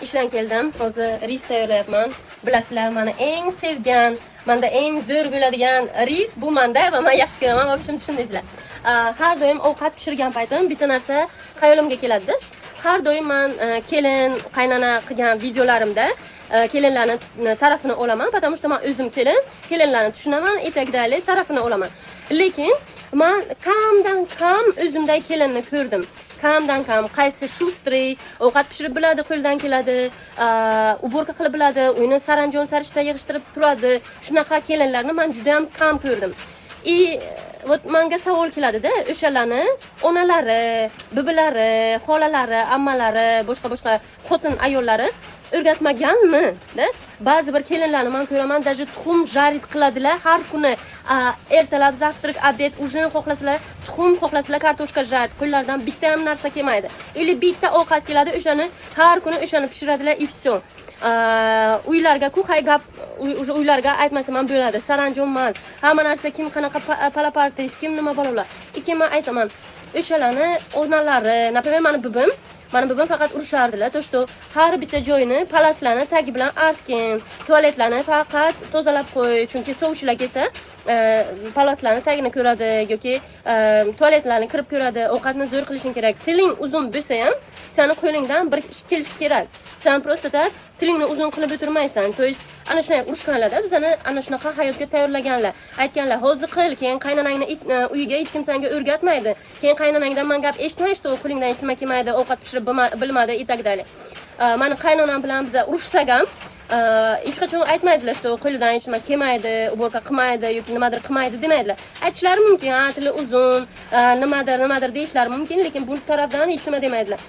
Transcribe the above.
İşdan keldim. Hozir ris tayyorlayapman. Bilasizlar, meni eng sevgan, menda eng zo'r bo'ladigan ris bu menda va men yaxshi ko'raman. Va shuni tushundingizlar. Har doim ovqat pishirgan paytim bitta narsa xayolimga keladi. Har doim men kelin, qaynona qilgan videolarimda kelinlarning tarafini olaman, потому что men o'zim kelinlarni tushunaman, etakdagi tarafini olaman. Lekin men kamdan kam o'zimdagi kelinni ko'rdim. Kamdan kam qaysi shustri, ovqat pishirib biladi, qo'ldan keladi, uborka qilib biladi, uyni saranjon sarishta yig'ishtirib turadi. Shunaqa kelinlarni men juda ham kam ko'rdim. Вот menga savol keladi-da, o'shalarni onalari, bibilari, xolalari, ammalari, boshqa xotin ayollari o'rgatmaganmi? Ba'zi bir kelinlarni men ko'raman, даже tuxum jarit qiladilar har kuni. Ertalab, zavtrak, obed, ujin xohlasalar, tuxum xohlasalar, kartoshka jarit. Qo'llaridan bitta ham narsa kelmaydi. Или bitta ovqat keladi, o'shani har kuni o'shani pishiradilar, и всё. Uylarga kuhay gap, uylarga aytmasam ham bo'ladi. Saranjon emas. Hamma narsa kim qanaqa palapartish, kim nima bolalar. Men aytaman, o'shalarni onalari, например, Mani bubim faqat urushardilar, to что har bitta joyini palaslarni tagi bilan artgin, tualetlarni faqat tozalab qo'y, chunki sovchilar kelsa, palaslarni tagini ko'radi yoki tualetlarni kirib ko'radi, ovqatni zo'r qilishing kerak. Tiling uzun bo'lsa ham, seni qo'lingdan bir ish kelish kerak. Sen просто так tilingni uzun qilib o'tirmaysan. To есть ana shunday urushganlarda bizani ana shunaqa hayotga tayyorlaganlar. Aytganlar, hozir qil, keyin qaynonangni uyiga hech kim senga o'rgatmaydi. Keyin qaynonangdan men gap eshitmay, что qo'lingdan hech nima kelmaydi, ovqat pishirib bilmadi, и так далее. Meni qaynonam bilan biz urushsak ham hech qachon aytmaydilar, что qo'lidan hech nima kelmaydi, uborka qilmaydi yoki nimadir qilmaydi demaydilar. Aytishlari mumkin, tili uzun, nimadir deyishlari mumkin, lekin bu tarafdan hech nima demaydilar.